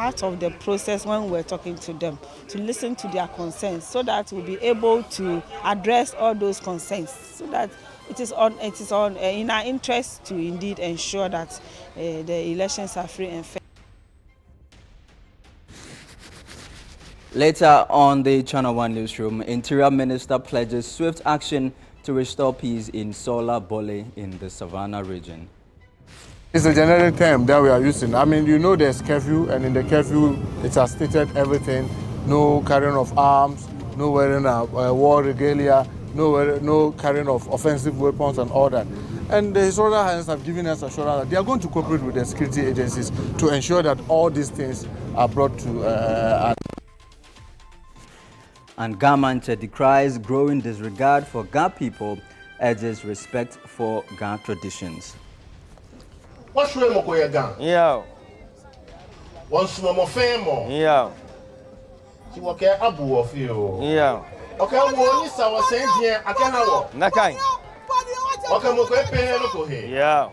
part of the process when we're talking to them, to listen to their concerns, so that we'll be able to address all those concerns, so that it is in our interest to indeed ensure that the elections are free and fair. Later on the ChannelOne Newsroom, Interior Minister pledges swift action to restore peace in Sola Bole in the Savannah region. It's a generic term that we are using. I mean, you know there's curfew, and in the curfew, it has stated everything. No carrying of arms, no wearing war regalia, no carrying of offensive weapons and all that. And the historical hands have given us assurance that they are going to cooperate with the security agencies to ensure that all these things are brought to And government decries growing disregard for Ga people, urges respect for Ga traditions. What's wrong with your gun? Yeah. Once more famous. Yeah. She will care abu of you. Yeah. Okay, well, this I was saying here, I can't walk. Nakai. Okay, we'll pay local here. Yeah.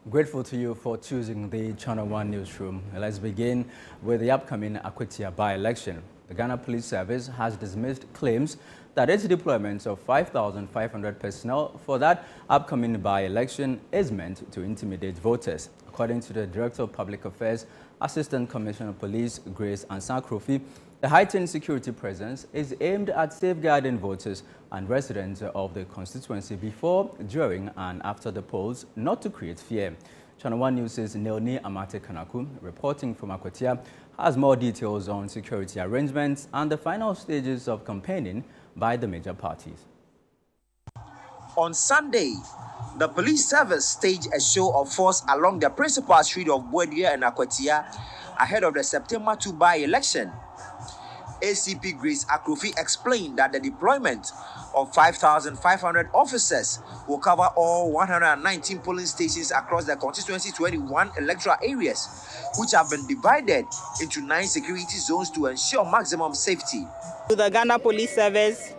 Grateful to you for choosing the ChannelOne Newsroom. Let's begin with the upcoming Akwatia by-election. The Ghana Police Service has dismissed claims that its deployment of 5,500 personnel for that upcoming by-election is meant to intimidate voters. According to the Director of Public Affairs, Assistant Commissioner of Police Grace Ansah-Krofi, the heightened security presence is aimed at safeguarding voters and residents of the constituency before, during and after the polls, not to create fear. ChannelOne News' Neoni Amate Kanaku, reporting from Akwatia, has more details on security arrangements and the final stages of campaigning by the major parties. On Sunday, the police service staged a show of force along the principal street of Boedia and Akwatia ahead of the September 2 by-election. ACP Grace Akrofi explained that the deployment of 5,500 officers will cover all 119 polling stations across the constituency 21 electoral areas, which have been divided into 9 security zones to ensure maximum safety. The Ghana Police Service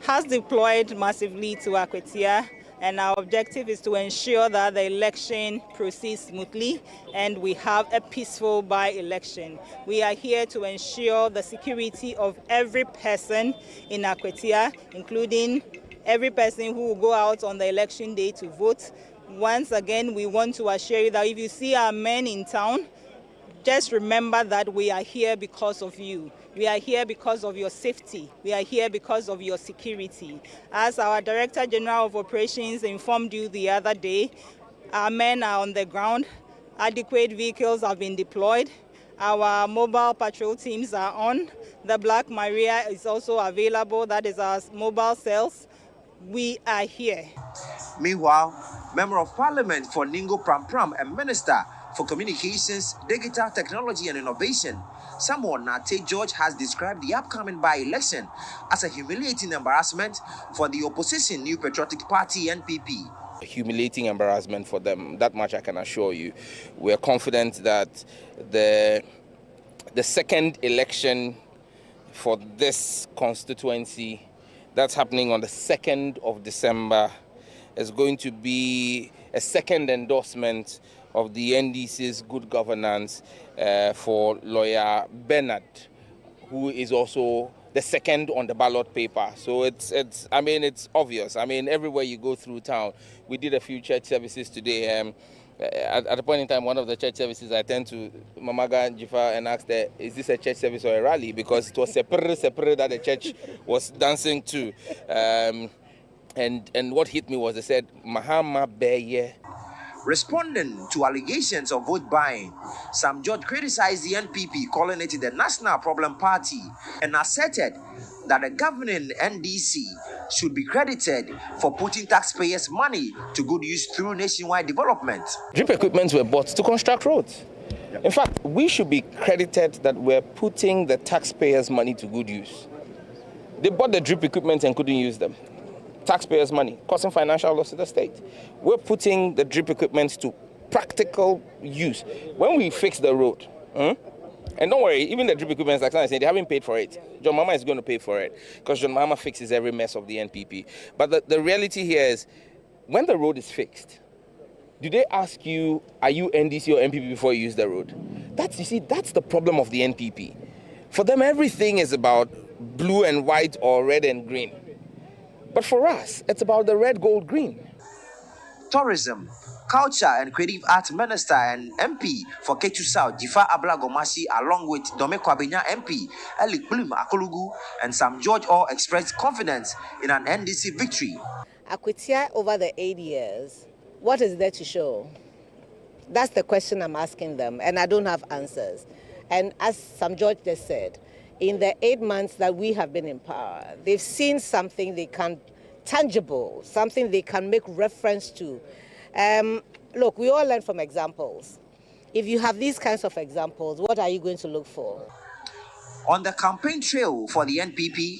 has deployed massively to Akwatia, and our objective is to ensure that the election proceeds smoothly and we have a peaceful by-election. We are here to ensure the security of every person in Akwatia, including every person who will go out on the election day to vote. Once again, we want to assure you that if you see our men in town, just remember that we are here because of you. We are here because of your safety. We are here because of your security. As our Director General of Operations informed you the other day, our men are on the ground. Adequate vehicles have been deployed. Our mobile patrol teams are on. The Black Maria is also available. That is our mobile cells. We are here. Meanwhile, Member of Parliament for Ningo Pram and Minister for Communications, Digital Technology and Innovation, Samuel Nate George, has described the upcoming by-election as a humiliating embarrassment for the opposition New Patriotic Party NPP. A humiliating embarrassment for them, that much I can assure you. We are confident that the second election for this constituency that's happening on the 2nd of December is going to be a second endorsement of the NDC's good governance for lawyer Bernard, who is also the second on the ballot paper. So it's obvious. I mean, everywhere you go through town, we did a few church services today. At a point in time, one of the church services, I turned to Mamaga Jifa and asked her, is this a church service or a rally? Because it was separate that the church was dancing to. And what hit me was they said, Mahama Beye. Responding to allegations of vote buying, Sam George criticized the NPP, calling it the National Problem Party, and asserted that the governing NDC should be credited for putting taxpayers' money to good use through nationwide development. Drip equipment were bought to construct roads. In fact, we should be credited that we're putting the taxpayers' money to good use. They bought the drip equipment and couldn't use them. Taxpayers' money, causing financial loss to the state. We're putting the drip equipment to practical use. When we fix the road, and don't worry, even the drip equipment, like I said, they haven't paid for it. John Mahama is going to pay for it because John Mahama fixes every mess of the NPP. But the reality here is, when the road is fixed, do they ask you, are you NDC or NPP before you use the road? That's the problem of the NPP. For them, everything is about blue and white or red and green. But for us, it's about the red, gold, green. Tourism, Culture and Creative Arts Minister and MP for Ketu South, Jifa Abla-Gomasi, along with Dome Kwabenya MP, Elik Blim Akolugu, and Sam George all expressed confidence in an NDC victory. Akwatia, over the 8 years, what is there to show? That's the question I'm asking them, and I don't have answers. And as Sam George just said, in the 8 months that we have been in power, they've seen something they can, tangible, something they can make reference to. Look, we all learn from examples. If you have these kinds of examples, what are you going to look for? On the campaign trail for the NPP,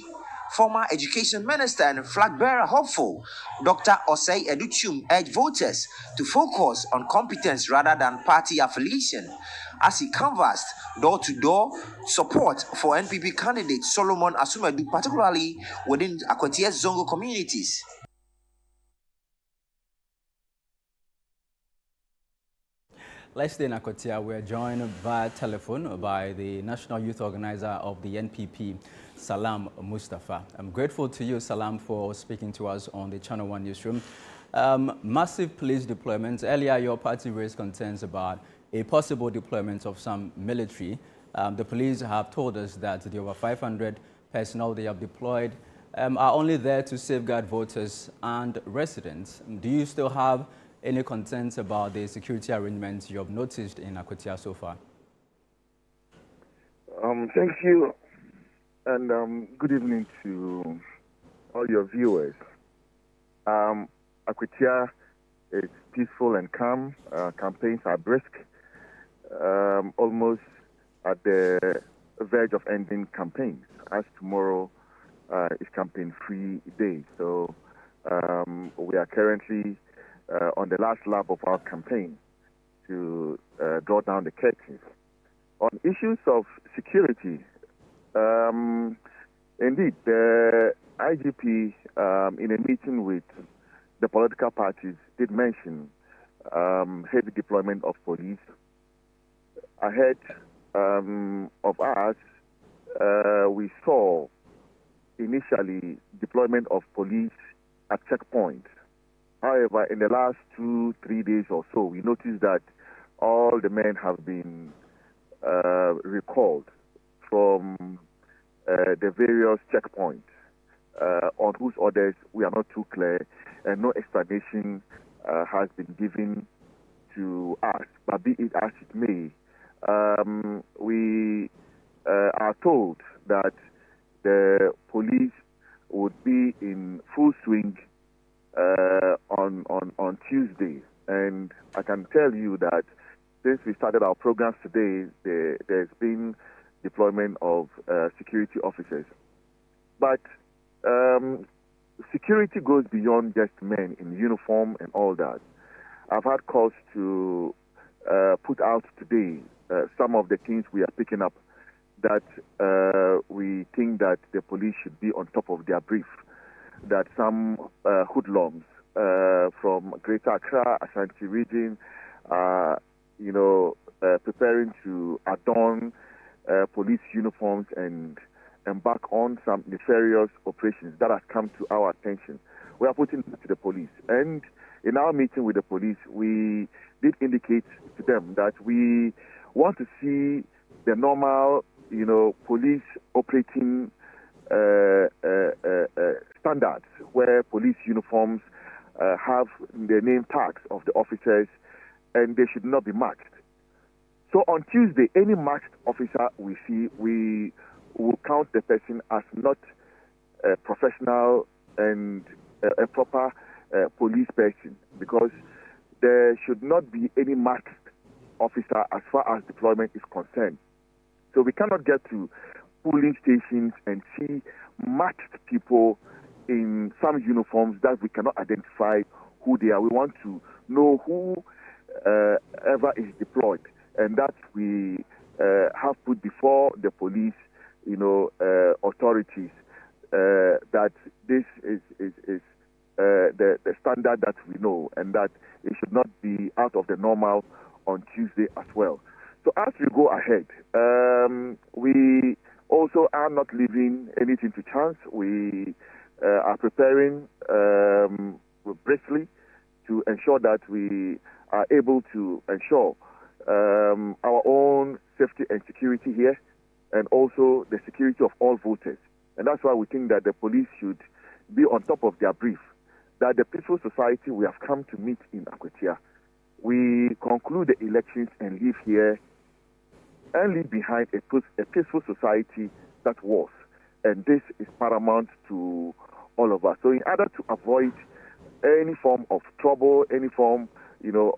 former Education Minister and flag bearer hopeful, Dr. Osei Educhum urged voters to focus on competence rather than party affiliation, as he canvassed door-to-door support for NPP candidate Solomon Asumedu, particularly within Akwatia's Zongo communities. Let's stay in Akwatia. We're joined via telephone by the National Youth Organizer of the NPP, Salam Mustafa. I'm grateful to you, Salam, for speaking to us on the Channel One Newsroom. Massive police deployments. Earlier, your party raised concerns about a possible deployment of some military. The police have told us that the over 500 personnel they have deployed are only there to safeguard voters and residents. Do you still have any concerns about the security arrangements you have noticed in Akwatia so far? Thank you, and good evening to all your viewers. Akwatia is peaceful and calm. Campaigns are brisk, almost at the verge of ending campaigns, as tomorrow is campaign-free day. So we are currently on the last lap of our campaign to draw down the curtains. On issues of security, indeed, the IGP, in a meeting with the political parties, did mention heavy deployment of police. Ahead of us, we saw initially deployment of police at checkpoints. However, in the last 2-3 days or so, we noticed that all the men have been recalled from the various checkpoints, on whose orders we are not too clear, and no explanation has been given to us. But be it as it may, we are told that the police would be in full swing on Tuesday, and I can tell you that since we started our programs today, there's been deployment of security officers. But security goes beyond just men in uniform and all that. I've had calls to put out today some of the things we are picking up that we think that the police should be on top of their brief, that some hoodlums from Greater Accra, Ashanti region, preparing to adorn police uniforms and embark on some nefarious operations that has come to our attention. We are putting it to the police. And in our meeting with the police, we did indicate to them that we want to see the normal, police operating standards, where police uniforms have the name tags of the officers, and they should not be marked. So on Tuesday, any marked officer we see, we will count the person as not professional and a proper police person, because there should not be any masked officer as far as deployment is concerned. So we cannot get to polling stations and see masked people in some uniforms that we cannot identify who they are. We want to know who ever is deployed, and that we have put before the police, authorities, that this is the standard that we know, and that it should not be out of the normal on Tuesday as well. So as we go ahead, we also are not leaving anything to chance. We are preparing briskly to ensure that we are able to ensure our own safety and security here, and also the security of all voters. And that's why we think that the police should be on top of their brief, that the peaceful society we have come to meet in Akwatia, we conclude the elections and leave here and leave behind a peaceful society that was. And this is paramount to all of us. So in order to avoid any form of trouble, any form,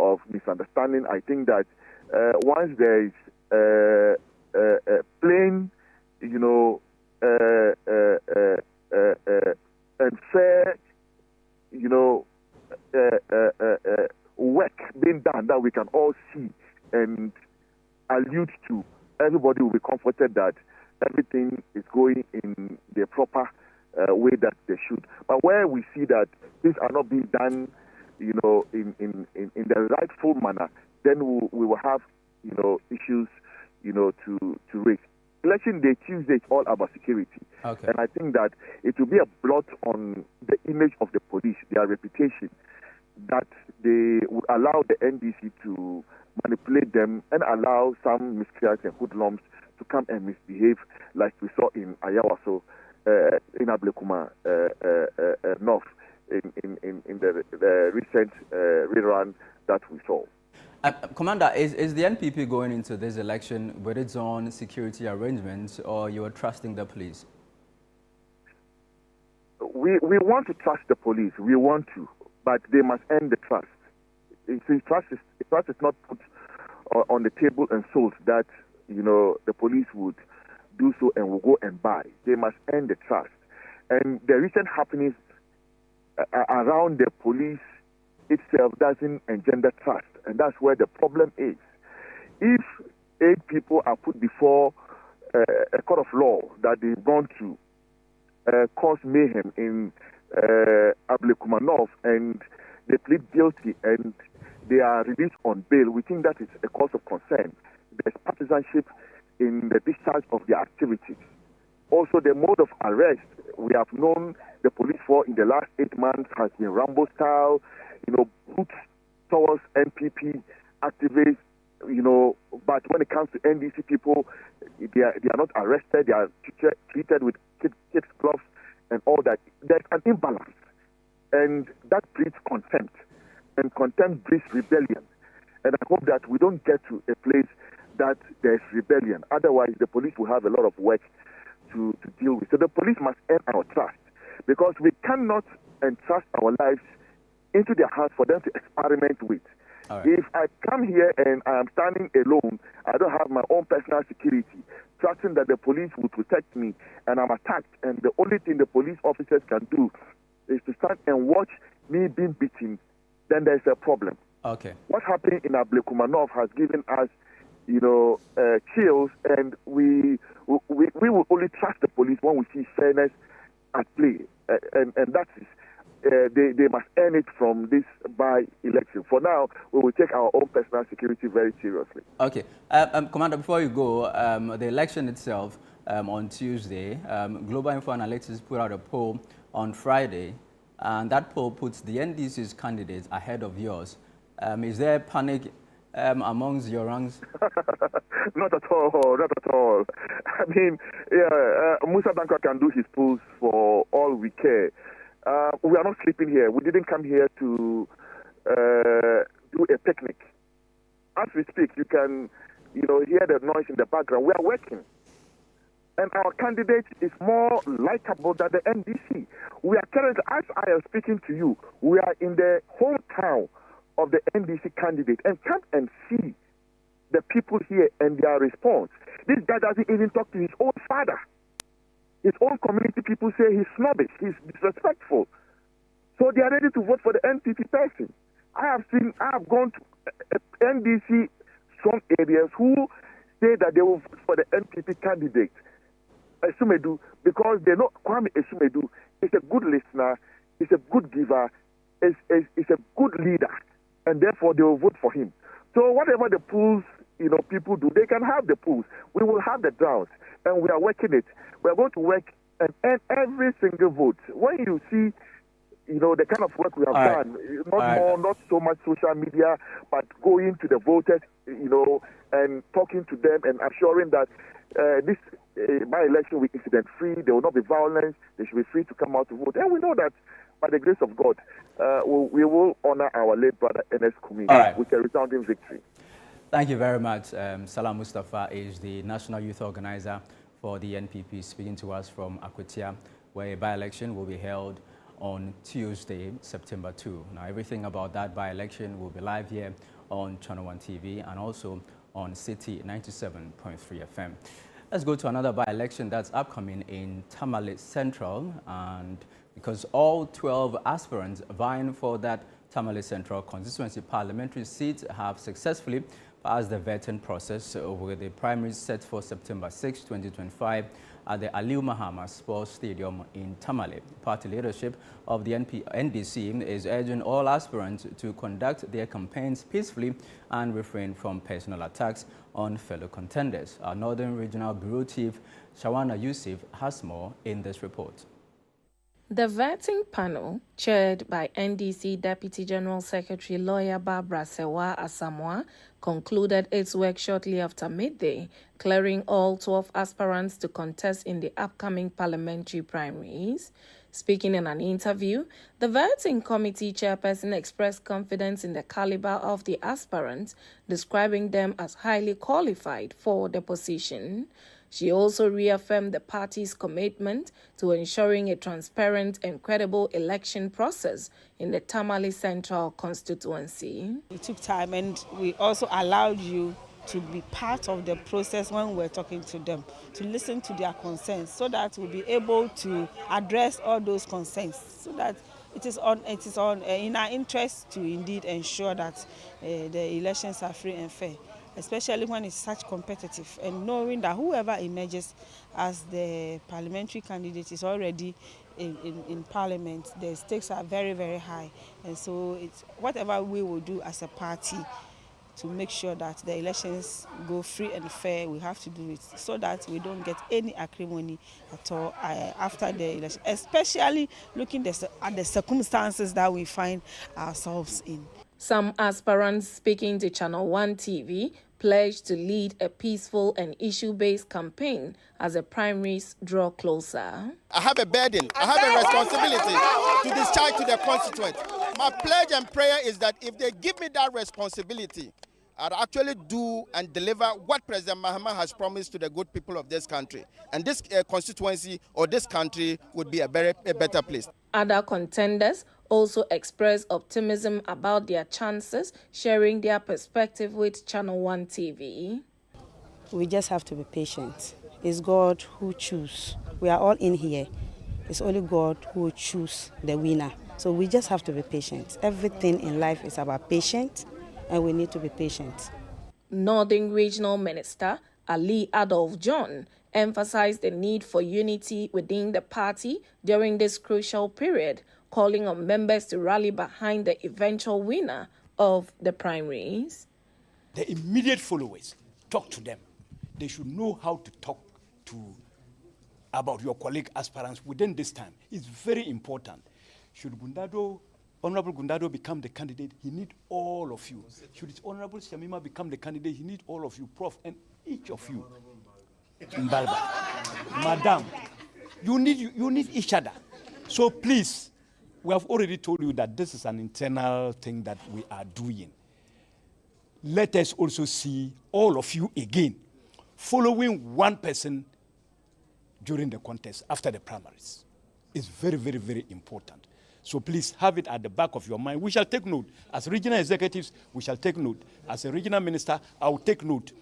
of misunderstanding, I think that once there is a plain, and fair, work being done that we can all see and allude to, everybody will be comforted that everything is going in the proper way that they should. But where we see that things are not being done, in the rightful manner, then we will have, issues, to raise. Election day, Tuesday, is all about security. Okay. And I think that it will be a blot on the image of the police, their reputation, that they would allow the NDC to manipulate them and allow some miscreants and hoodlums to come and misbehave, like we saw in Ayawaso, in Ablekuma North, in the recent rerun that we saw. Commander, is the NPP going into this election with its own security arrangements, or you are trusting the police? We want to trust the police. We want to, but they must earn the trust. Trust is not put on the table and sold that the police would do so and will go and buy. They must earn the trust. And the recent happenings around the police itself doesn't engender trust, and that's where the problem is. If 8 people are put before a court of law that they've gone to cause mayhem in Ablekuma North, and they plead guilty and they are released on bail, we think that is a cause of concern. There's partisanship in the discharge of their activities. Also, the mode of arrest we have known the police for in the last 8 months has been Rambo style, brute towards NPP activists, but when it comes to NDC people, they are not arrested, they are treated with kids' gloves and all that. There's an imbalance, and that breeds contempt, and contempt breeds rebellion. And I hope that we don't get to a place that there's rebellion. Otherwise, the police will have a lot of work to deal with. So the police must earn our trust, because we cannot entrust our lives into their hands for them to experiment with. Right. If I come here and I am standing alone, I don't have my own personal security, trusting that the police will protect me, and I'm attacked, and the only thing the police officers can do is to stand and watch me being beaten, then there's a problem. Okay. What happened in Ablekuma North has given us, chills, and we will only trust the police when we see fairness at play, and that is. They must earn it from this by-election. For now, we will take our own personal security very seriously. Okay. Commander, before you go, the election itself on Tuesday, Global Info Analytics put out a poll on Friday, and that poll puts the NDC's candidates ahead of yours. Is there panic amongst your ranks? Not at all, not at all. I mean, Musa Dankwa can do his polls for all we care. We are not sleeping here. We didn't come here to do a picnic. As we speak, you can, hear the noise in the background. We are working. and our candidate is more likable than the NDC. We are currently, as I am speaking to you, we are in the hometown of the NDC candidate, and come and see the people here and their response. This guy doesn't even talk to his own father. His own community people say he's snobbish, he's disrespectful. So they are ready to vote for the NPP person. I have gone to NDC strong areas who say that they will vote for the NPP candidate, Esumedu, because they know Kwame Esumedu is a good listener, is a good giver, is a good leader, and therefore they will vote for him. So whatever the polls, people do, they can have the polls. We will have the drought, and we are working it. We are going to work and end every single vote. When you see, the kind of work we have done, not so much social media, but going to the voters, and talking to them and assuring that this by-election will be incident-free, there will not be violence, they should be free to come out to vote. And we know that, by the grace of God, we will honor our late brother Ernest Kumi with a resounding victory. Thank you very much. Salam Mustafa is the National Youth Organizer for the NPP, speaking to us from Akwatia, where a by-election will be held on Tuesday, September 2. Now, everything about that by-election will be live here on ChannelOne TV and also on City 97.3 FM. Let's go to another by-election that's upcoming in Tamale Central, and because all 12 aspirants vying for that Tamale Central constituency parliamentary seat have successfully passed the vetting process with the primaries set for September 6, 2025 at the Aliu Mahama Sports Stadium in Tamale. Party leadership of the NDC is urging all aspirants to conduct their campaigns peacefully and refrain from personal attacks on fellow contenders. Our Northern Regional Bureau Chief, Shawana Yusuf, has more in this report. The vetting panel, chaired by NDC Deputy General Secretary Lawyer Barbara Sewa Asamoah, concluded its work shortly after midday, clearing all 12 aspirants to contest in the upcoming parliamentary primaries. Speaking in an interview, the vetting committee chairperson expressed confidence in the caliber of the aspirants, describing them as highly qualified for the position. She also reaffirmed the party's commitment to ensuring a transparent and credible election process in the Tamale Central constituency. We took time, and we also allowed you to be part of the process when we're talking to them, to listen to their concerns, so that we'll be able to address all those concerns, so that it is in our interest to indeed ensure that the elections are free and fair, especially when it's such competitive, and knowing that whoever emerges as the parliamentary candidate is already in parliament, the stakes are very, very high. And so it's whatever we will do as a party to make sure that the elections go free and fair, we have to do it so that we don't get any acrimony at all after the election, especially looking at the circumstances that we find ourselves in. Some aspirants speaking to ChannelOne TV pledged to lead a peaceful and issue-based campaign as the primaries draw closer. I have a burden, I have a responsibility to discharge to the constituent. My pledge and prayer is that if they give me that responsibility, I'll actually do and deliver what President Mahama has promised to the good people of this country. And this constituency or this country would be a better place. Other contenders also expressed optimism about their chances, sharing their perspective with ChannelOne TV. We just have to be patient. It's God who chooses. We are all in here. It's only God who will choose the winner. So we just have to be patient. Everything in life is about patience, and we need to be patient. Northern Regional Minister Ali Adolf John emphasized the need for unity within the party during this crucial period, calling on members to rally behind the eventual winner of the primaries. The immediate followers, talk to them. They should know how to talk about your colleague aspirants within this time. It's very important. Should Honorable Gundado become the candidate, he needs all of you. Should Honorable Shamima become the candidate, he needs all of you, Prof, and each of you. Mbalba, Madam, you need each other. So please, we have already told you that this is an internal thing that we are doing. Let us also see all of you again following one person during the contest after the primaries. It's very, very, very important. So please have it at the back of your mind. We shall take note. As regional executives, we shall take note. As a regional minister, I will take note.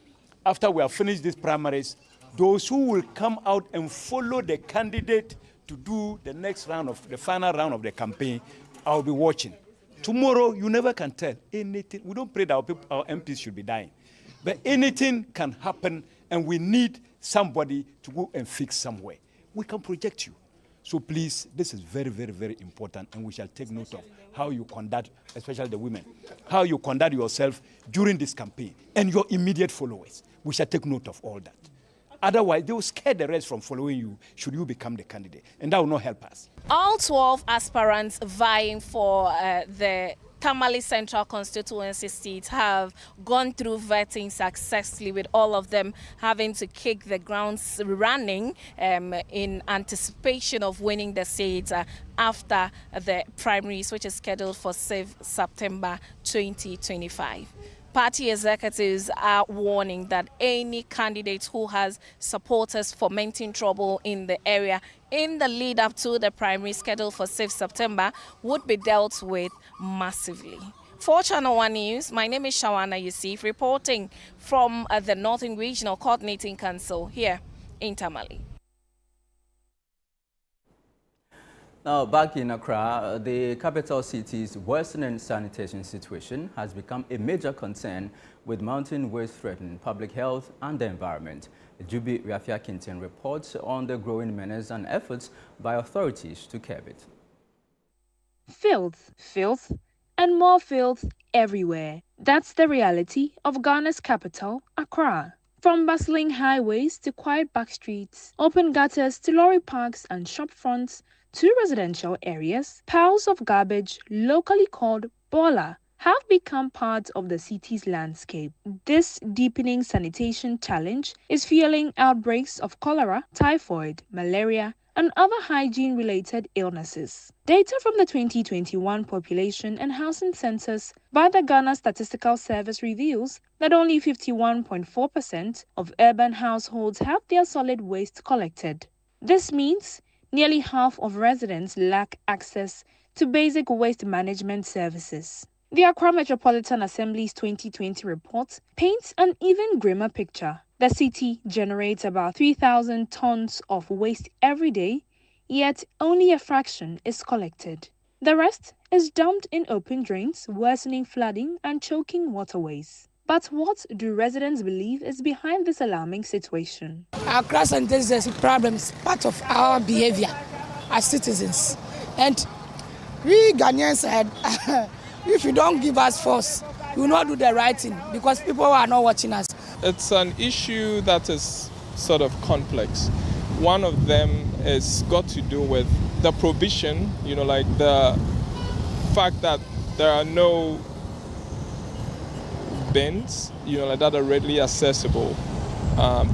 After we have finished these primaries, those who will come out and follow the candidate to do the next round of the final round of the campaign, I'll be watching. Tomorrow, you never can tell anything. We don't pray that our MPs should be dying. But anything can happen, and we need somebody to go and fix somewhere. We can project you. So please, this is very, very, very important, and we shall take note of how you conduct, especially the women, how you conduct yourself during this campaign, and your immediate followers. We shall take note of all that. Otherwise, they will scare the rest from following you should you become the candidate, and that will not help us. All 12 aspirants vying for the Tamale Central constituency seats have gone through vetting successfully, with all of them having to kick the grounds running in anticipation of winning the seats after the primaries, which is scheduled for 6 September 2025. Party executives are warning that any candidate who has supporters fomenting trouble in the area in the lead up to the primary scheduled for 6 September would be dealt with massively. For Channel One News, my name is Shawana Yusuf, reporting from the Northern Regional Coordinating Council here in Tamale. Now, back in Accra, the capital city's worsening sanitation situation has become a major concern, with mountain waste threatening public health and the environment. Jubi Rafia Kintin reports on the growing menace and efforts by authorities to curb it. Filth, and more filth everywhere. That's the reality of Ghana's capital, Accra. From bustling highways to quiet back streets, open gutters to lorry parks and shop fronts, to residential areas, piles of garbage, locally called bola, have become part of the city's landscape. This deepening sanitation challenge is fueling outbreaks of cholera, typhoid, malaria, and other hygiene-related illnesses. Data from the 2021 Population and Housing Census by the Ghana Statistical Service reveals that only 51.4% of urban households have their solid waste collected. This means nearly half of residents lack access to basic waste management services. The Accra Metropolitan Assembly's 2020 report paints an even grimmer picture. The city generates about 3,000 tons of waste every day, yet only a fraction is collected. The rest is dumped in open drains, worsening flooding and choking waterways. But what do residents believe is behind this alarming situation? Accra sanitation problem is part of our behavior as citizens. And we Ghanaians said, if you don't give us force, we will not do the right thing because people are not watching us. It's an issue that is sort of complex. One of them is got to do with the provision, like the fact that there are no bins, that are readily accessible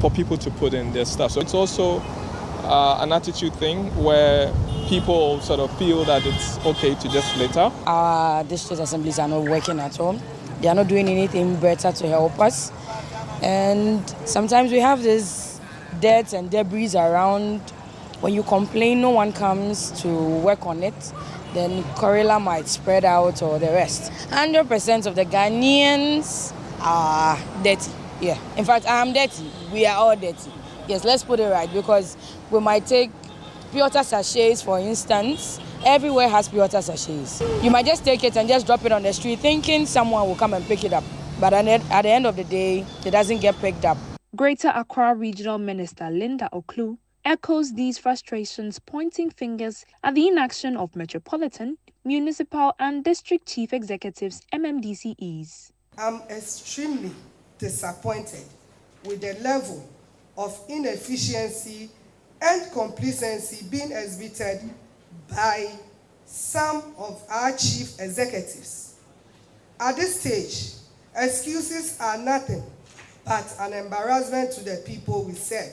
for people to put in their stuff. So it's also an attitude thing where people sort of feel that it's okay to just litter. Our district assemblies are not working at all. They are not doing anything better to help us. And sometimes we have this dirt and debris around. When you complain, no one comes to work on it. Then cholera might spread out or the rest. 100% of the Ghanaians are dirty. Yeah. In fact, I am dirty. We are all dirty. Yes, let's put it right, because we might take pure water sachets, for instance. Everywhere has pure water sachets. You might just take it and just drop it on the street thinking someone will come and pick it up. But at the end of the day, it doesn't get picked up. Greater Accra Regional Minister Linda Oklu echoes these frustrations, pointing fingers at the inaction of Metropolitan, Municipal and District Chief Executives MMDCEs. I'm extremely disappointed with the level of inefficiency and complacency being exhibited by some of our chief executives. At this stage, excuses are nothing but an embarrassment to the people we serve.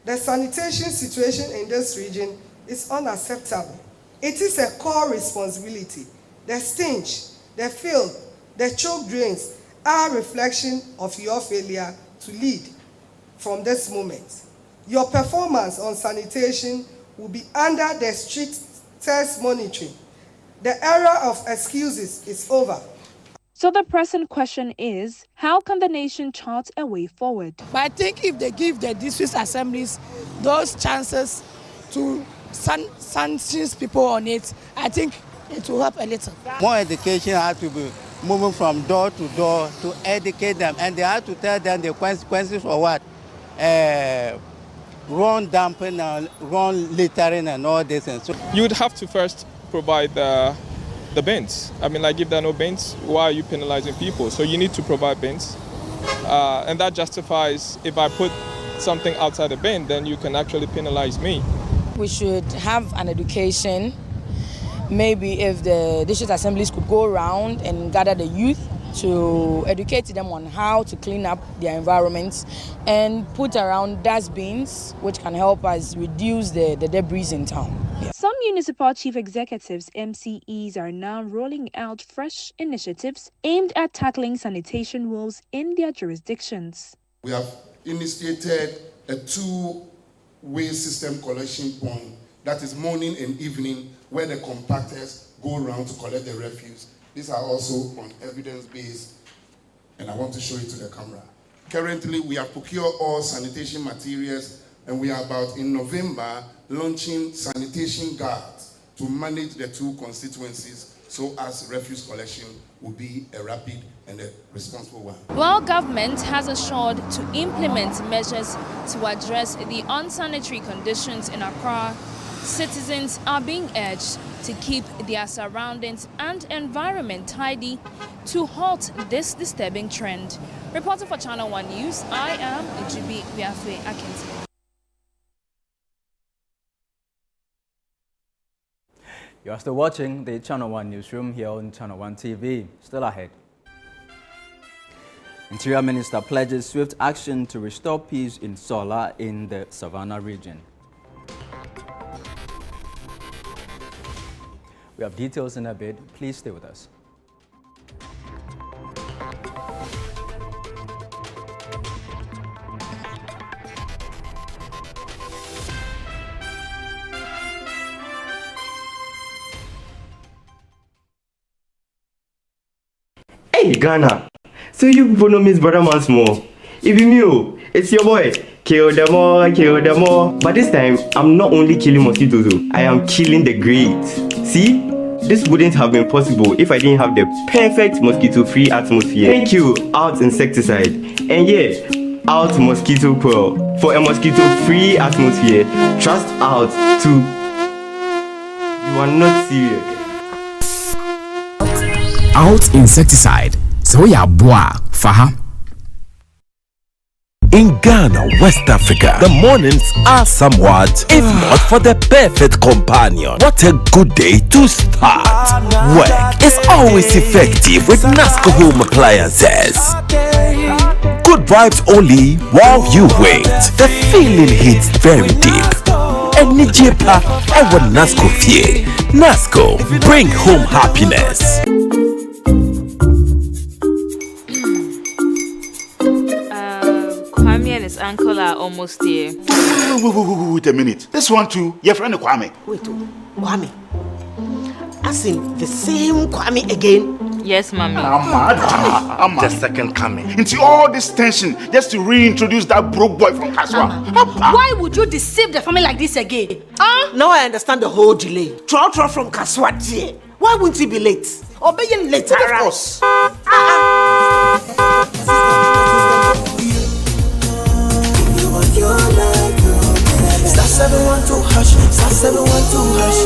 The sanitation situation in this region is unacceptable. It is a core responsibility. The stench, the filth, the choke drains are a reflection of your failure to lead from this moment. Your performance on sanitation will be under the strictest monitoring. The era of excuses is over. So the pressing question is, how can the nation chart a way forward? But I think if they give the district assemblies those chances to sanction people on it, I think it will help a little. More education has to be moving from door to door to educate them, and they have to tell them the consequences for what? Wrong dumping and wrong littering and all this. And so You would have to first provide the bins. I mean, like if there are no bins, why are you penalizing people? So you need to provide bins. And that justifies if I put something outside the bin, then you can actually penalize me. We should have an education. Maybe if the district assemblies could go around and gather the youth to educate them on how to clean up their environments and put around dustbins, which can help us reduce the debris in town. Some municipal chief executives, MCEs, are now rolling out fresh initiatives aimed at tackling sanitation woes in their jurisdictions. We have initiated a two-way system collection point, that is morning and evening, where the compactors go around to collect the refuse. These are also on evidence-based, and I want to show it to the camera. Currently, we have procured all sanitation materials, and we are about in November launching sanitation guards to manage the two constituencies, so as refuse collection will be a rapid and a responsible one. While government has assured to implement measures to address the unsanitary conditions in Accra, citizens are being urged to keep their surroundings and environment tidy to halt this disturbing trend. Reporting for ChannelOne News, I am Ijubi Biafwe Akinti. You are still watching the ChannelOne Newsroom here on ChannelOne TV. Still ahead. Interior Minister pledges swift action to restore peace in Sola in the Savannah region. We have details in a bit. Please stay with us. Hey Ghana, so you people know Miss Brother once more. If you knew, it's your boy. Kill them all. But this time, I'm not only killing mosquitoes, I am killing the great. See, this wouldn't have been possible if I didn't have the perfect mosquito-free atmosphere. Thank you, Out Insecticide. And yeah, Out Mosquito Coil. For a mosquito-free atmosphere, trust Out to... You are not serious. Out Insecticide. So ya boa, faha. In Ghana, West Africa, the mornings are somewhat, if not for the perfect companion. What a good day to start. Work is always effective with NASCO Home Appliances. Good vibes only while you wait. The feeling hits very deep. Enijepa, I want NASCO fear. NASCO, bring home happiness. Kwame and his uncle are almost here. Wait a minute. This one too, your friend Kwame. Wait, Kwame. As in the same Kwame again? Yes, mommy. I'm the second coming. Into all this tension just to reintroduce that broke boy from Kaswa. Why would you deceive the family like this again? Now I understand the whole delay. Troll from Kaswa. Why wouldn't he be late? Obeying later. Of course. Star 712 hash, star 712 hash.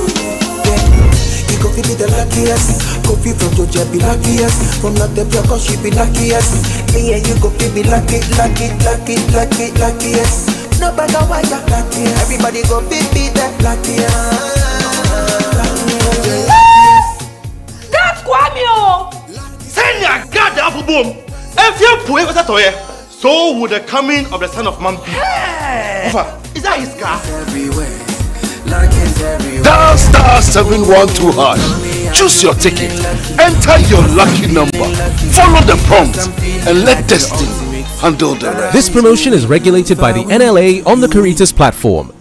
You go be the luckiest. Coffee from Georgia be luckiest. From not the cause she be luckiest. Yeah, you go be luckiest. No matter why you're luckiest. Everybody go be the luckiest. That's Kwame! Send your God up boom. If you put it toy, so would the coming of the Son of Man be. Hey! Is that his car? Everywhere. Dial star 712 hash. Choose your ticket. Enter your lucky number. Follow the prompts and let destiny handle the rest. This promotion is regulated by the NLA on the Caritas platform.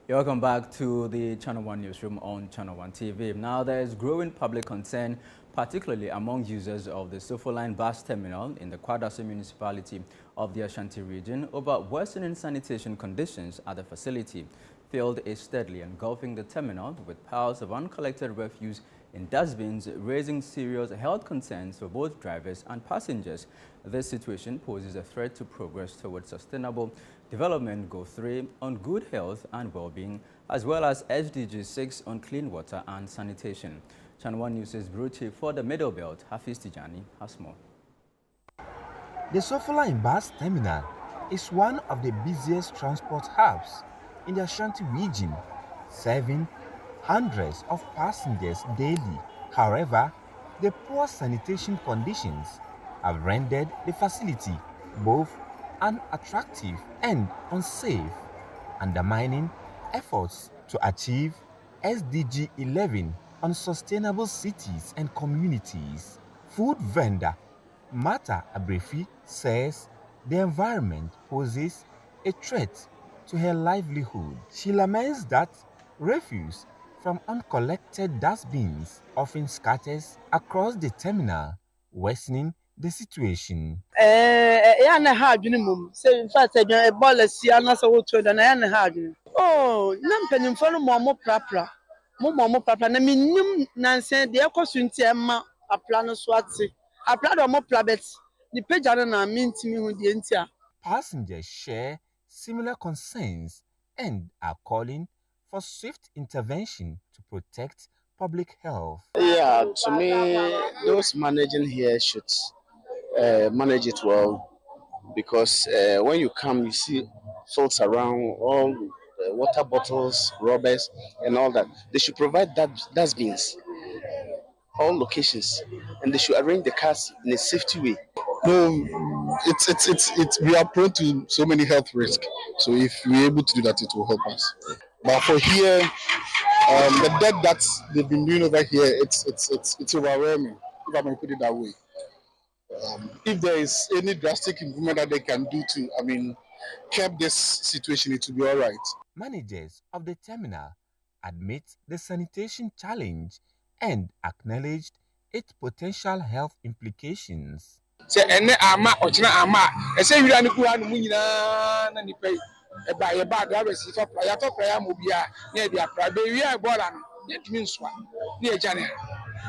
Welcome back to the Channel One Newsroom on Channel One TV. Now, there is growing public concern, particularly among users of the Sofoline bus terminal in the Kwadaso municipality of the Ashanti region, over worsening sanitation conditions at the facility. Field is steadily engulfing the terminal with piles of uncollected refuse in dustbins, raising serious health concerns for both drivers and passengers. This situation poses a threat to progress towards sustainable development Goal 3 on good health and well-being, as well as SDG 6 on clean water and sanitation. Channel One News' Bureau Chief for the Middle Belt, Hafiz Tijani, has more. The Sofoline bus terminal is one of the busiest transport hubs in the Ashanti region, serving hundreds of passengers daily. However, the poor sanitation conditions have rendered the facility both unattractive and unsafe, undermining efforts to achieve SDG 11 on sustainable cities and communities. Food vendor Mata Abrefi says the environment poses a threat to her livelihood. She laments that refuse from uncollected dustbins often scatters across the terminal, worsening the situation. Oh, nampeni mfano mo prapra. Mo prapra na minim nansen de ekosunti emma apla no so ate. Apla do mo plabet. Ni pagya na mintimi hu de ntia. Passengers share similar concerns and are calling for swift intervention to protect public health. Yeah, to me, those managing here should manage it well, because when you come, you see folks around, all water bottles, rubbers, and all that. They should provide dustbins, all locations, and they should arrange the cars in a safety way. No, it's we are prone to so many health risks. So if we're able to do that, it will help us. But for here, the debt that they've been doing over here, it's overwhelming, if I may put it that way. If there is any drastic improvement that they can do to, curb this situation, it will be all right. Managers of the terminal admit the sanitation challenge and acknowledged its potential health implications. Say ene ama ochina ama ese wira ni kuwa no munyina na nipa e ba drivers fa ya to prayer mo bia na e bia pra be wi e bola no ye tumi nsoa na e jane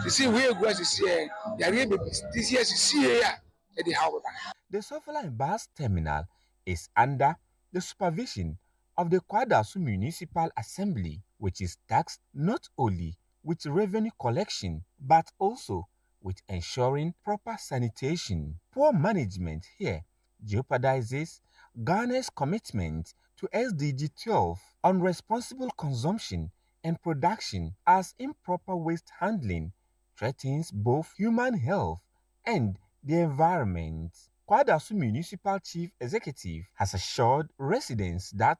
see we egu asisi e ya we be this year see ya e dey how. The Sofoline bus terminal is under the supervision of the Kwadaso Municipal Assembly, which is tasked not only with revenue collection but also with ensuring proper sanitation. Poor management here jeopardizes Ghana's commitment to SDG 12 on responsible consumption and production, as improper waste handling threatens both human health and the environment. Kwadaso Municipal Chief Executive has assured residents that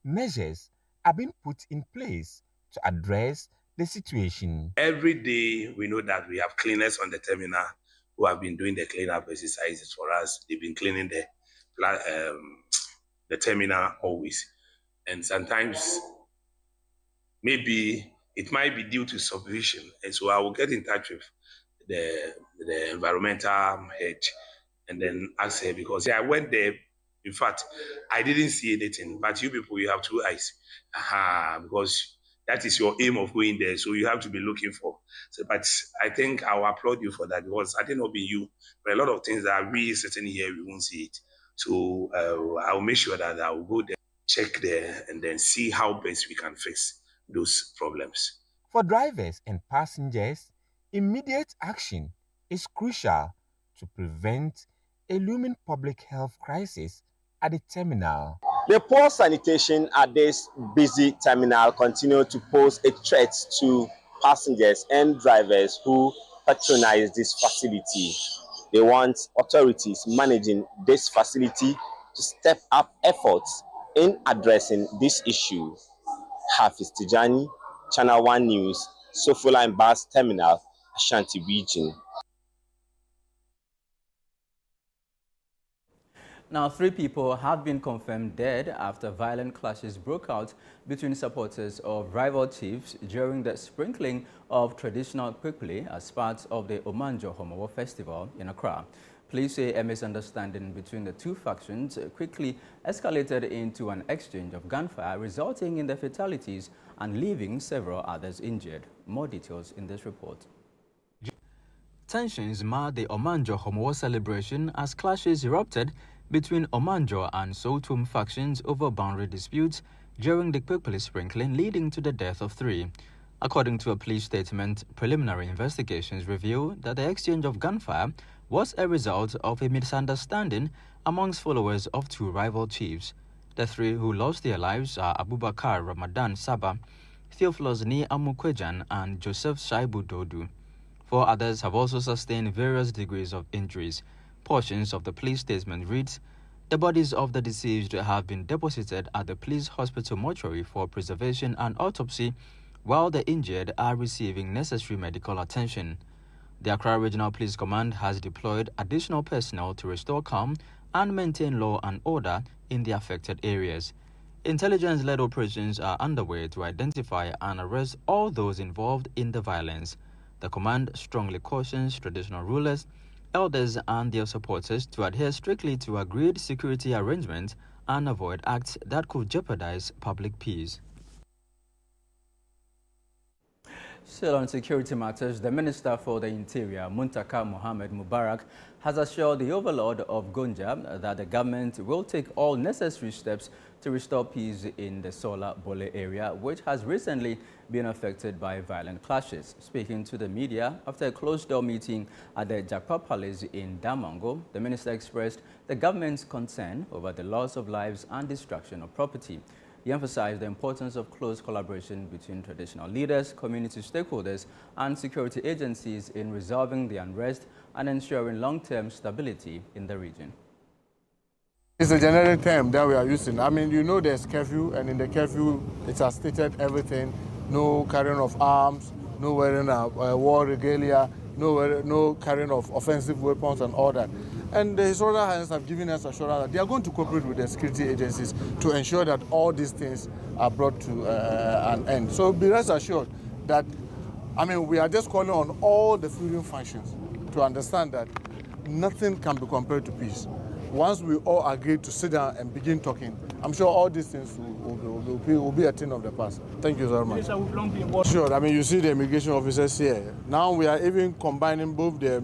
measures are being put in place to address the situation. Every day we know that we have cleaners on the terminal who have been doing the cleanup exercises for us. They've been cleaning the terminal always. And sometimes maybe it might be due to supervision. And so I will get in touch with the environmental head and then ask her, because I went there. In fact, I didn't see anything, but you people, you have two eyes. Because that is your aim of going there, so you have to be looking for. So, but I think I'll applaud you for that, because I think it'll be you. But a lot of things that we sitting here, we won't see it. So I'll make sure that I will go there, check there, and then see how best we can fix those problems. For drivers and passengers, immediate action is crucial to prevent a looming public health crisis at the terminal. The poor sanitation at this busy terminal continue to pose a threat to passengers and drivers who patronize this facility. They want authorities managing this facility to step up efforts in addressing this issue. Hafiz Tijani, Channel One News, Sofoline Bus Terminal, Ashanti Region. Now, 3 people have been confirmed dead after violent clashes broke out between supporters of rival chiefs during the sprinkling of traditional kwekule as part of the Omanjor Homowo festival in Accra. Police say a misunderstanding between the 2 factions quickly escalated into an exchange of gunfire, resulting in the fatalities and leaving several others injured. More details in this report. Tensions marred the Omanjor Homowo celebration as clashes erupted between Omanjor and Sotum factions over boundary disputes during the kwekule sprinkling, leading to the death of 3. According to a police statement, preliminary investigations reveal that the exchange of gunfire was a result of a misunderstanding amongst followers of 2 rival chiefs. The 3 who lost their lives are Abubakar Ramadan Saba, Theophilus Ni Amukwejan, and Joseph Shaibu Dodu. 4 others have also sustained various degrees of injuries. Portions of the police statement reads, "The bodies of the deceased have been deposited at the police hospital mortuary for preservation and autopsy, while the injured are receiving necessary medical attention." The Accra Regional Police Command has deployed additional personnel to restore calm and maintain law and order in the affected areas. Intelligence-led operations are underway to identify and arrest all those involved in the violence. The command strongly cautions traditional rulers, elders and their supporters to adhere strictly to agreed security arrangements and avoid acts that could jeopardize public peace. Still on security matters, the Minister for the Interior, Muntaka Mohammed Mubarak, has assured the overlord of Gonja that the government will take all necessary steps to restore peace in the Sola Bole area, which has recently been affected by violent clashes. Speaking to the media after a closed-door meeting at the Jakpa Palace in Damango, the minister expressed the government's concern over the loss of lives and destruction of property. He emphasized the importance of close collaboration between traditional leaders, community stakeholders, and security agencies in resolving the unrest and ensuring long-term stability in the region. It's a generic term that we are using. I mean, you know there's curfew, and in the curfew, it has stated everything. No carrying of arms, no wearing war regalia, no carrying of offensive weapons and all that. And the historical highness have given us assurance that they are going to cooperate with the security agencies to ensure that all these things are brought to an end. So be rest assured that, I mean, we are just calling on all the freedom factions to understand that nothing can be compared to peace. Once we all agree to sit down and begin talking, I'm sure all these things will be a thing of the past. Thank you very much. Sure, I mean, you see the immigration officers here. Now we are even combining both the,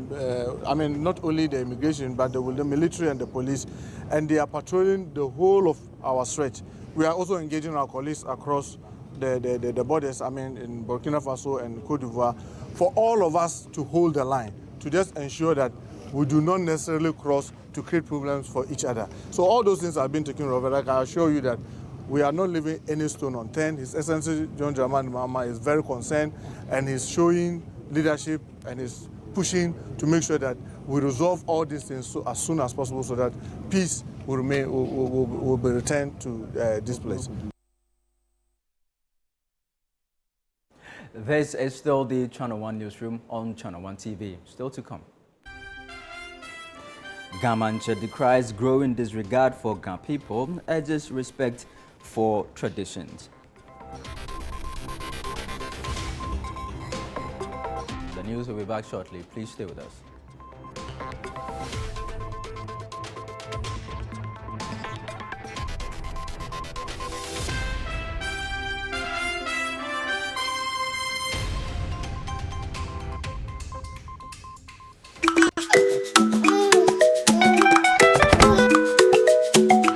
not only the immigration, but the military and the police, and they are patrolling the whole of our stretch. We are also engaging our colleagues across the borders, I mean, in Burkina Faso and Cote d'Ivoire, for all of us to hold the line, to just ensure that we do not necessarily cross to create problems for each other. So all those things have been taken over. Like I assure you that we are not leaving any stone unturned. His Excellency John Dramani Mahama is very concerned, and he's showing leadership and is pushing to make sure that we resolve all these things as soon as possible, so that peace will be returned to this place. This is still the Channel One Newsroom on Channel One TV. Still to come. Gamanche decries growing disregard for Ga people, urges respect for traditions. The news will be back shortly. Please stay with us.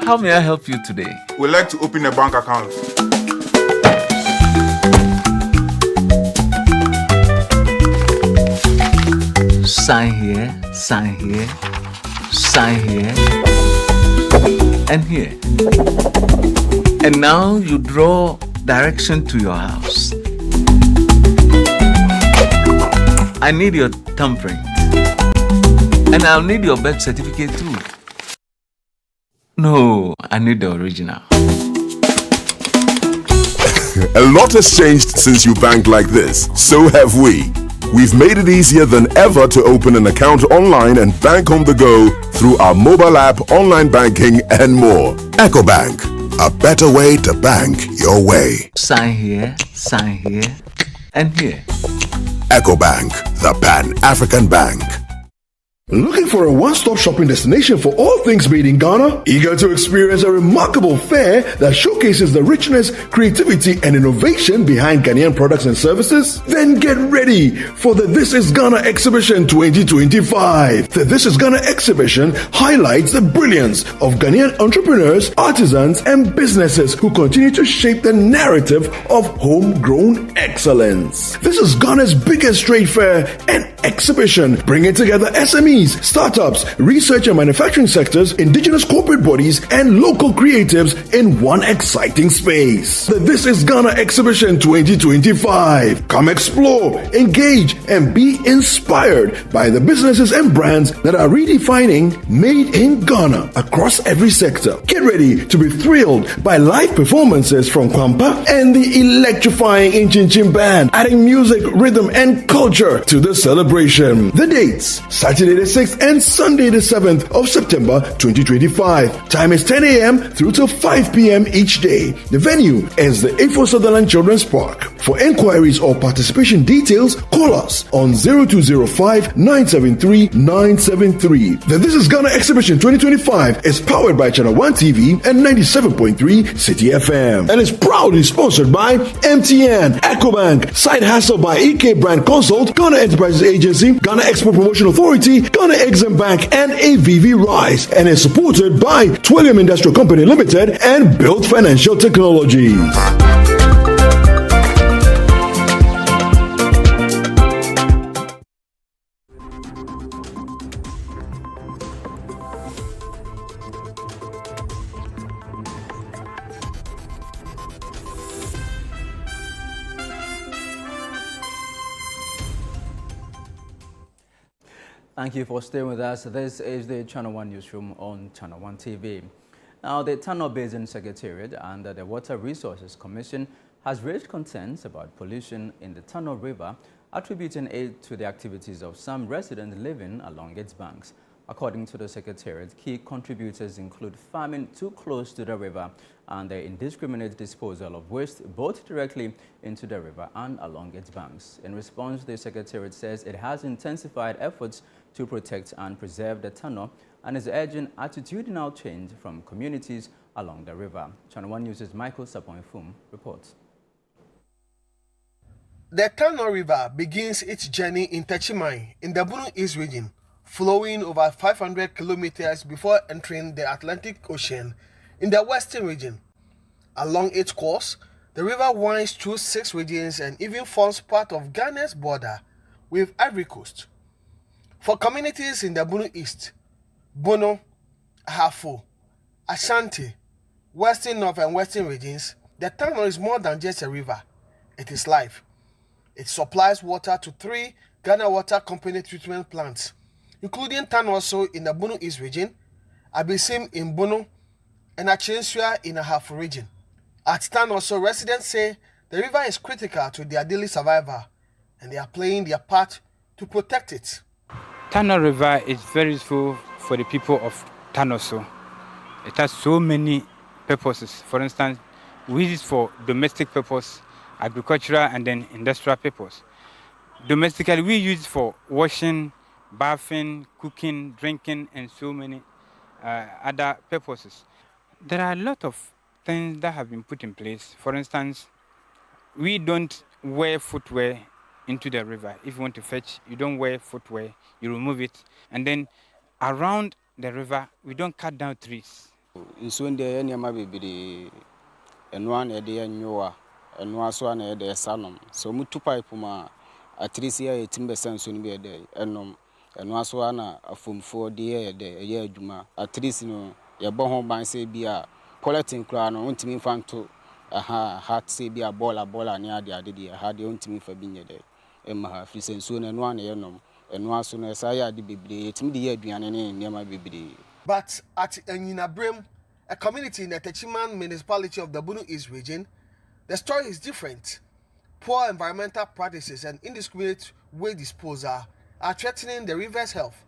How may I help you today? We'd like to open a bank account. Sign here, sign here, sign here, and here. And now you draw direction to your house. I need your thumbprint And I'll need your birth certificate too. No, I need the original. A lot has changed since you bank like this. So have we. We've made it easier than ever to open an account online and bank on the go through our mobile app, online banking, and more. EcoBank, a better way to bank your way. Sign here, and here. EcoBank, the Pan-African Bank. Looking for a one-stop shopping destination for all things made in Ghana? Eager to experience a remarkable fair that showcases the richness, creativity, and innovation behind Ghanaian products and services? Then get ready for the This is Ghana Exhibition 2025. The This is Ghana Exhibition highlights the brilliance of Ghanaian entrepreneurs, artisans, and businesses who continue to shape the narrative of homegrown excellence. This is Ghana's biggest trade fair and exhibition, bringing together SMEs, startups, research and manufacturing sectors, indigenous corporate bodies, and local creatives in one exciting space. The This is Ghana Exhibition 2025. Come explore, engage, and be inspired by the businesses and brands that are redefining made in Ghana across every sector. Get ready to be thrilled by live performances from Kwampa and the electrifying Inchin Band, adding music, rhythm, and culture to the celebration. The dates: Saturday the 6th and Sunday the 7th of September 2025. Time is 10 a.m. through to 5 p.m. each day. The venue is the A4 Sutherland Children's Park. For inquiries or participation details, call us on 0205-973-973. The This is Ghana Exhibition 2025 is powered by ChannelOne TV and 97.3 City FM and is proudly sponsored by MTN, EcoBank, Side Hustle by EK Brand Consult, Ghana Enterprises Agency, Ghana Export Promotion Authority, Ghana Exim Bank, and AVV Rise, and is supported by Twillium Industrial Company Limited and Build Financial Technologies. Thank you for staying with us. This is the ChannelOne Newsroom on ChannelOne TV. Now, the Tano Basin Secretariat under the Water Resources Commission has raised concerns about pollution in the Tano River, attributing it to the activities of some residents living along its banks. According to the Secretariat, key contributors include farming too close to the river and the indiscriminate disposal of waste both directly into the river and along its banks. In response, the Secretariat says it has intensified efforts to protect and preserve the Tano and is urging attitudinal change from communities along the river. ChannelOne News' Michael Sapoinfum reports. The Tano River begins its journey in Techimai in the Bunu East region, flowing over 500 kilometers before entering the Atlantic Ocean in the western region. Along its course, the river winds through 6 regions and even forms part of Ghana's border with Ivory Coast. For communities in the Bunu East, Bono, Ahafo, Ashanti, Western North and Western regions, the Tano is more than just a river. It is life. It supplies water to 3 Ghana Water Company treatment plants, including Tanoso in the Bunu East region, Abisim in Bunu, and Achensua in the Ahafo region. At Tanoso, residents say the river is critical to their daily survival, and they are playing their part to protect it. Tano River is very useful for the people of Tanoso. It has so many purposes. For instance, we use it for domestic purpose, agricultural, and then industrial purpose. Domestically, we use it for washing, bathing, cooking, drinking, and so many other purposes. There are a lot of things that have been put in place. For instance, we don't wear footwear into the river. If you want to fetch, you don't wear footwear, you remove it. And then around the river, we don't cut down trees. Nsuo de nyama bibiri enwa na de anyoa enwa so na de sanom so mutu pipe ma atrisi ya etimbe sanso ni be de enom enwa so na afomfo de ye adwuma atrisi no ye bo ho ban se bia polythene kra no ntimi fanto hat se bia bola ne ade de ha de ntimi fa binye de emma ha fri senso na enwa na ye nom ɛno aso no ɛsa yɛ ade bebree ɛtumi de yɛ aduane ne nneɛma bebree. But at Enyinabrem, a community in the Techiman municipality of the Bunu East region, the story is different. Poor environmental practices and indiscriminate waste disposal are threatening the river's health.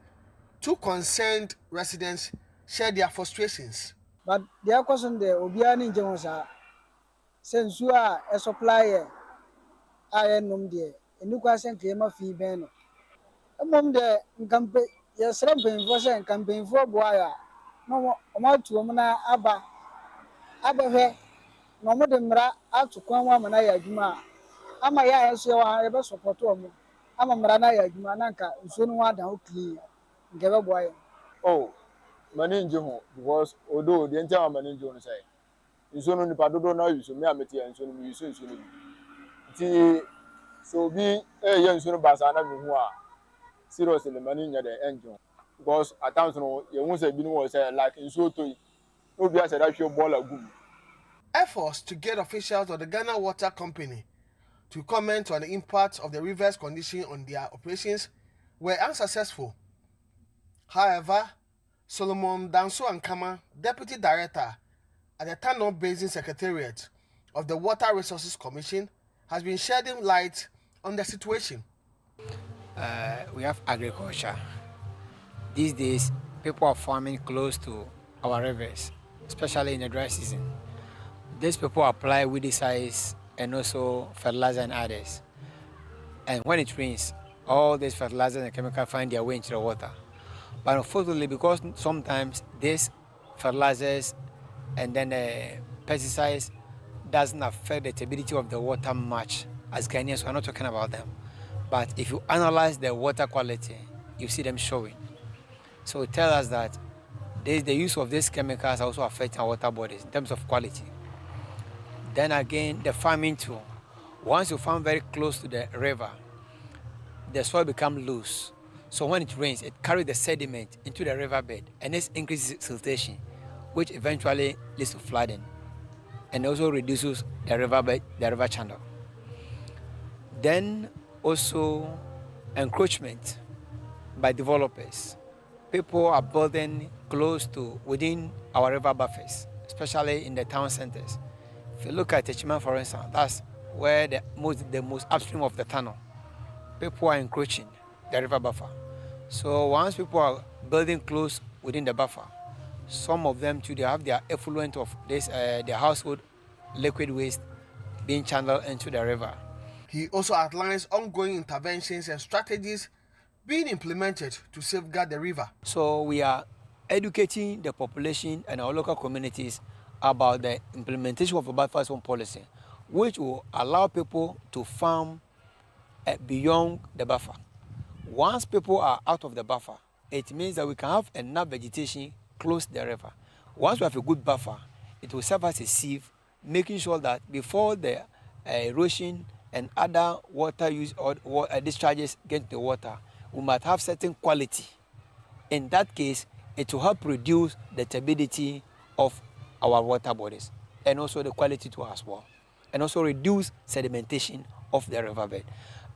Two concerned residents share their frustrations. But their question there, Obiani Jones, since you are a supplier, I am there, and you can claim a fee ban. Among the campaign, yes, ramping for saying campaign for Boya. No more to Omana Abba Abba, no more than Mra out to Kwama Manaya Juma. Ama ya so ebe support omo ama mra na ya adwuma na nka nso no wada ho clean ngebe boy. Oh, mani nje ho because although the entire mani nje no say nso no nipa dodo na use me ameti nso no use nso no ti so bi ye nso no basa na me hu a seriously mani nya the engine because at times no ye hu say bi no say like nso toyi no bi say that show ball agum. Efforts to get officials of the Ghana Water Company to comment on the impact of the river's condition on their operations were unsuccessful. However, Solomon Danso Ankama, Deputy Director at the Tano Basin Secretariat of the Water Resources Commission, has been shedding light on the situation. We have agriculture. These days, people are farming close to our rivers, especially in the dry season. These people apply weedicides and also fertilizer and others. And when it rains, all these fertilizers and chemicals find their way into the water. But unfortunately, because sometimes these fertilizers and then pesticides doesn't affect the stability of the water much, as Ghanaians, we're not talking about them. But if you analyze the water quality, you see them showing. So it tells us that the use of these chemicals also affects our water bodies in terms of quality. Then again, the farming too. Once you farm very close to the river, the soil becomes loose. So when it rains, it carries the sediment into the riverbed, and this increases siltation, which eventually leads to flooding, and also reduces the riverbed, the river channel. Then also encroachment by developers. People are building close to within our river buffers, especially in the town centers. If you look at Techiman, for instance, that's where the most upstream of the tunnel. People are encroaching the river buffer. So once people are building close within the buffer, some of them too, they have their effluent of this, their household liquid waste being channeled into the river. He also outlines ongoing interventions and strategies being implemented to safeguard the river. So we are educating the population and our local communities about the implementation of a buffer zone policy, which will allow people to farm beyond the buffer. Once people are out of the buffer, it means that we can have enough vegetation close to the river. Once we have a good buffer, it will serve as a sieve, making sure that before the erosion and other water use or discharges get into the water, we might have certain quality. In that case, it will help reduce the turbidity of our water bodies and also the quality too as well, and also reduce sedimentation of the riverbed.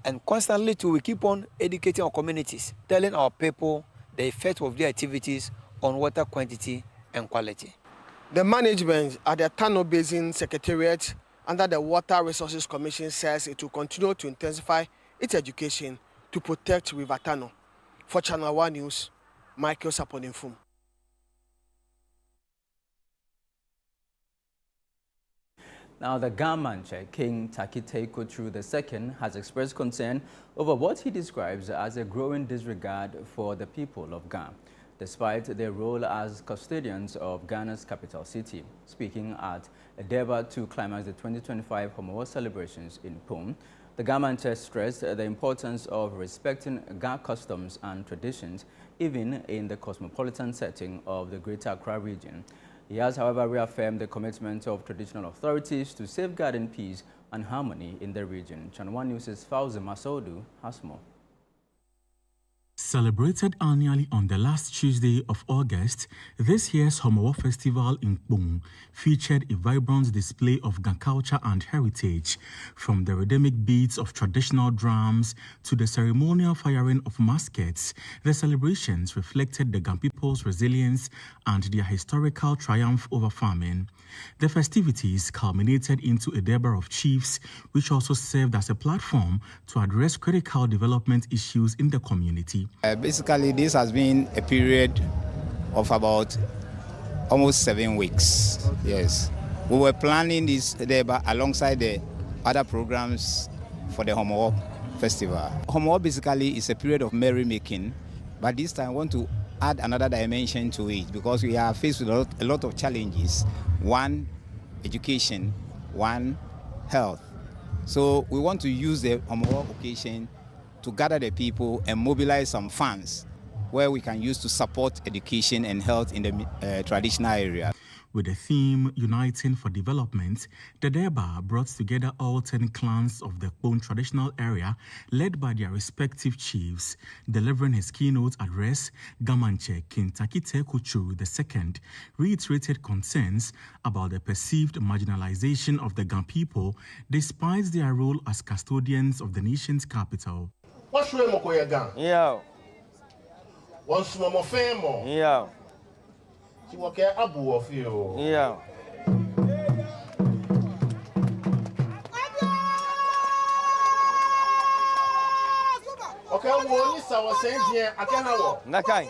And constantly too, we keep on educating our communities, telling our people the effect of their activities on water quantity and quality. The management at the Tano Basin Secretariat under the Water Resources Commission says it will continue to intensify its education to protect River Tano. For ChannelOne News, Michael Saponinfum. Now, the Gamanche, King Takite Kotru II, has expressed concern over what he describes as a growing disregard for the people of Ghana, despite their role as custodians of Ghana's capital city. Speaking at Edeba to climax the 2025 Homowo celebrations in Pom, the Gamanche stressed the importance of respecting Ghana customs and traditions, even in the cosmopolitan setting of the Greater Accra region. He has, however, reaffirmed the commitment of traditional authorities to safeguarding peace and harmony in the region. ChannelOne News' Fauzi Masoudu has more. Celebrated annually on the last Tuesday of August, this year's Homowo Festival in Kpong featured a vibrant display of Ga culture and heritage, from the rhythmic beats of traditional drums to the ceremonial firing of muskets. The celebrations reflected the Ga people's resilience and their historical triumph over famine. The festivities culminated into a Durbar of Chiefs, which also served as a platform to address critical development issues in the community. Basically, this has been a period of about almost 7 weeks. Yes. We were planning this Durbar alongside the other programs for the Homowo Festival. Homowo basically is a period of merrymaking, but this time I want to add another dimension to it because we are faced with a lot of challenges. One, education. One, health. So we want to use the Homowo occasion to gather the people and mobilize some funds where we can use to support education and health in the traditional area. With the theme Uniting for Development, the Durbar brought together all 10 clans of the Kpong traditional area, led by their respective chiefs. Delivering his keynote address, Gamanche Kintakite Kuchuru II reiterated concerns about the perceived marginalization of the Ga people despite their role as custodians of the nation's capital. What's wrong with your gun? Yeah. What's wrong with family? Yeah. She walk here abu of you. Yeah. Okay, we need our same here. I can't have. Nakai.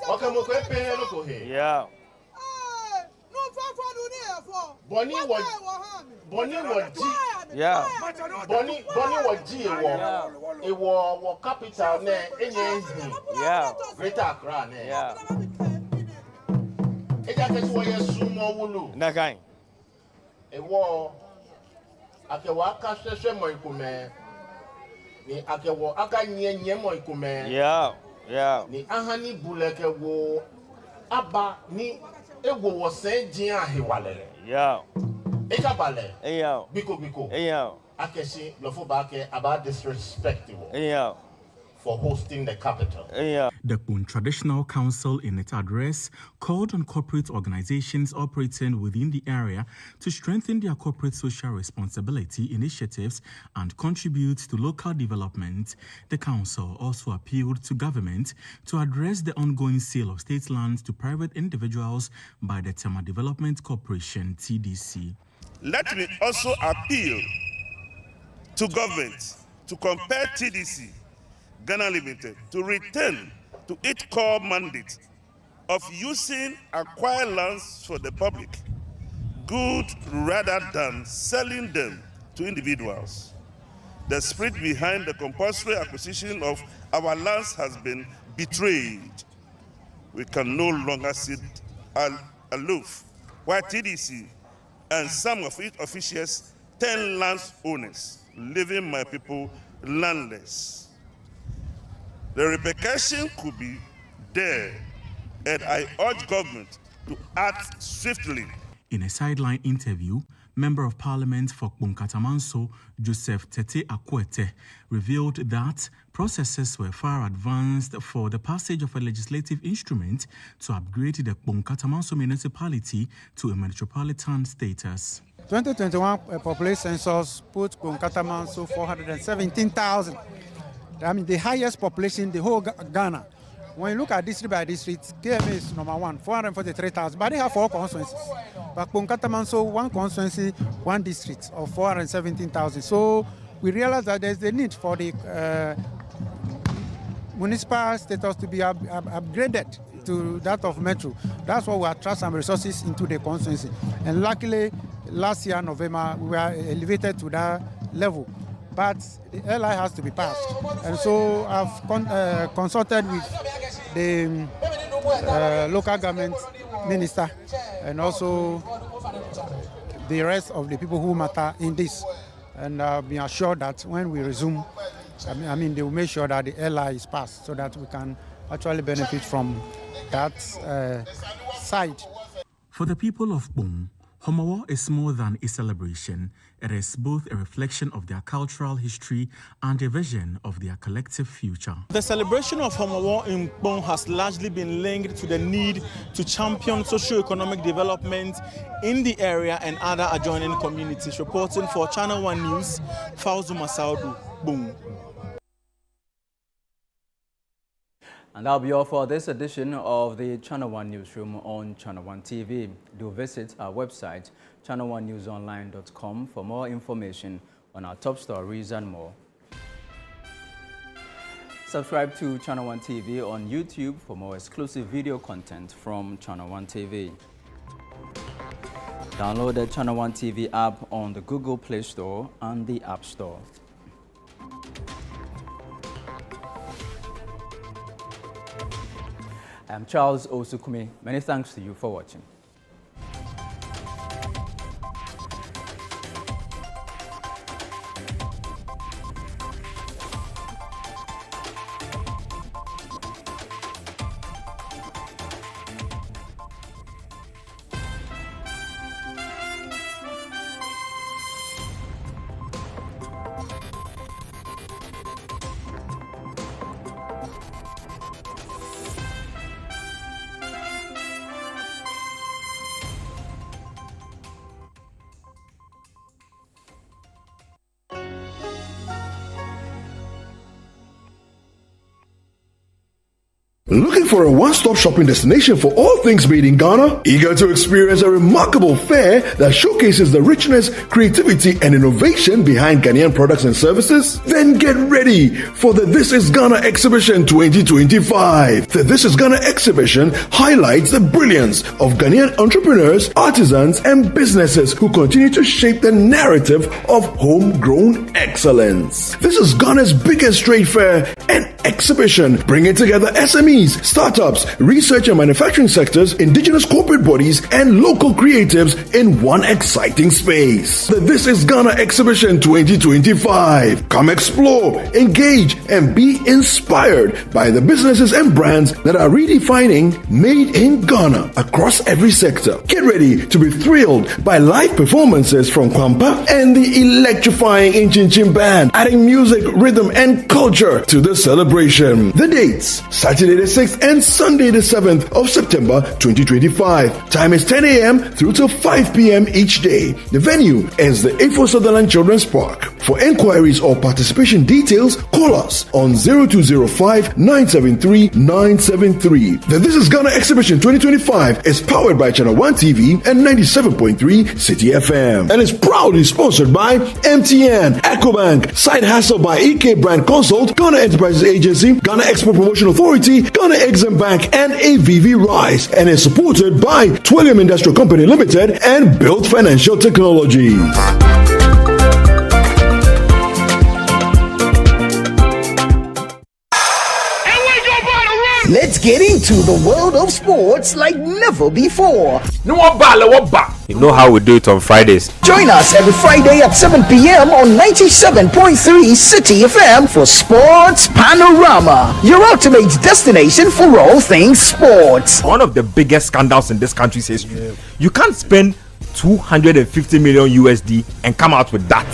Okay, we go pay look here. Yeah. Bonnie was G. Yeah. Bonnie was G. It was capital name. Yeah. Greater Accra. Yeah. Nakai. It was Akwa Moikume. Ni Akwa Akanye Moikume. Yeah. Yeah. Ni Ahani Buleke wo Aba ni Ego was saying Gia Hiwale. Yeah. Ekabale. Yeah. Biko. Yeah. Akeshi Lofobake about disrespectful. Yeah. For hosting the capital. Yeah. The Kpong Traditional Council, in its address, called on corporate organizations operating within the area to strengthen their corporate social responsibility initiatives and contribute to local development. The council also appealed to government to address the ongoing sale of state lands to private individuals by the Tema Development Corporation, TDC. Let me also appeal to government to compel TDC Ghana Limited to return to its core mandate of using acquired lands for the public good rather than selling them to individuals. The spirit behind the compulsory acquisition of our lands has been betrayed. We can no longer sit aloof while TDC and some of its officials turn land owners, leaving my people landless. The repercussion could be there, and I urge government to act swiftly. In a sideline interview, Member of Parliament for Kpong Katamanso, Joseph Tete Akwatia, revealed that processes were far advanced for the passage of a legislative instrument to upgrade the Kpong Katamanso municipality to a metropolitan status. 2021 population census put Kpong Katamanso 417,000. I mean, the highest population in the whole Ghana. When you look at district by district, KMA is number 1, 443,000. But they have 4 constituencies. But Kpong Katamanso, 1 constituency, 1 district of 417,000. So we realize that there's the need for the municipal status to be upgraded to that of metro. That's why we attract some resources into the constituency. And luckily, last year, November, we were elevated to that level. But the LI has to be passed. And so I've consulted with the local government minister and also the rest of the people who matter in this. And I've been assured that when we resume, I mean, they will make sure that the LI is passed so that we can actually benefit from that side. For the people of Kpong, Homowo is more than a celebration. It is both a reflection of their cultural history and a vision of their collective future. The celebration of Homowo in Kpong has largely been linked to the need to champion socio-economic development in the area and other adjoining communities. Reporting for Channel One News, Fauzu Masaudu, Boom. And that'll be all for this edition of the Channel One Newsroom on Channel One TV. Do visit our website, channelonenewsonline.com, for more information on our top stories and more. Subscribe to Channel One TV on YouTube for more exclusive video content from Channel One TV. Download the Channel One TV app on the Google Play Store and the App Store. I'm Charles Osukumi. Many thanks to you for watching. Looking for a one-stop shopping destination for all things made in Ghana? Eager to experience a remarkable fair that showcases the richness, creativity, and innovation behind Ghanaian products and services? Then get ready for the This is Ghana Exhibition 2025. The This is Ghana Exhibition highlights the brilliance of Ghanaian entrepreneurs, artisans, and businesses who continue to shape the narrative of homegrown excellence. This is Ghana's biggest trade fair and exhibition, bringing together SMEs, startups, research and manufacturing sectors, indigenous corporate bodies, and local creatives in one exciting space. The This is Ghana Exhibition 2025. Come explore, engage, and be inspired by the businesses and brands that are redefining made in Ghana across every sector. Get ready to be thrilled by live performances from Kwampa and the electrifying Inchin Band, adding music, rhythm, and culture to the celebration. The dates: Saturday the 6th and Sunday the 7th of September 2025. Time is 10 a.m. through till 5 p.m. each day. The venue is the A4 Sutherland Children's Park. For enquiries or participation details, call us on 0205-973-973. The This is Ghana Exhibition 2025 is powered by Channel One TV and 97.3 City FM and is proudly sponsored by MTN, Ecobank, Side Hustle by EK Brand Consult, Ghana Enterprises Agency, Ghana Export Promotion Authority, Ghana Exim Bank, and AVV Rice, and is supported by Twillium Industrial Company Limited and Build Financial Technology. Let's get into the world of sports like never before. You know how we do it on Fridays. Join us every Friday at 7 p.m. on 97.3 City FM for Sports Panorama, your ultimate destination for all things sports. One of the biggest scandals in this country's history. Yeah. You can't spend 250 million USD and come out with that.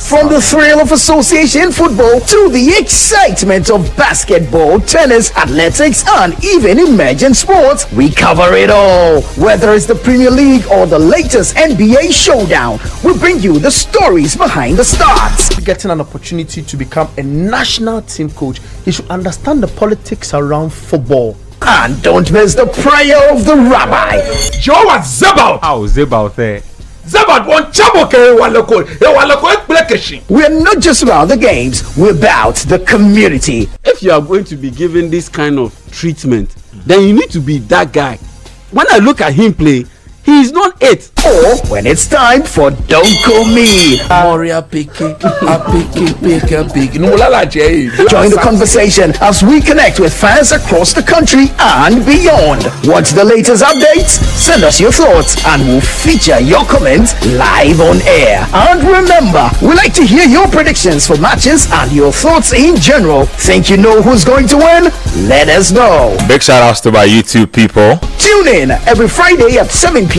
From the thrill of association football to the excitement of basketball, tennis, athletics, and even emerging sports, we cover it all. Whether it's the Premier League or the latest NBA showdown, we bring you the stories behind the stars. Getting an opportunity to become a national team coach, he should understand the politics around football. And don't miss the prayer of the rabbi. Joe Zabal. How Zabal there? We're not just about the games, we're about the community. If you are going to be given this kind of treatment, then you need to be that guy. When I look at him play, he is not it. or when it's time for Don't Call Me. Join the conversation as we connect with fans across the country and beyond. Watch the latest updates, send us your thoughts, and we'll feature your comments live on air. And remember, we like to hear your predictions for matches and your thoughts in general. Think you know who's going to win? Let us know. Big shout outs to my YouTube people. Tune in every Friday at 7 p.m.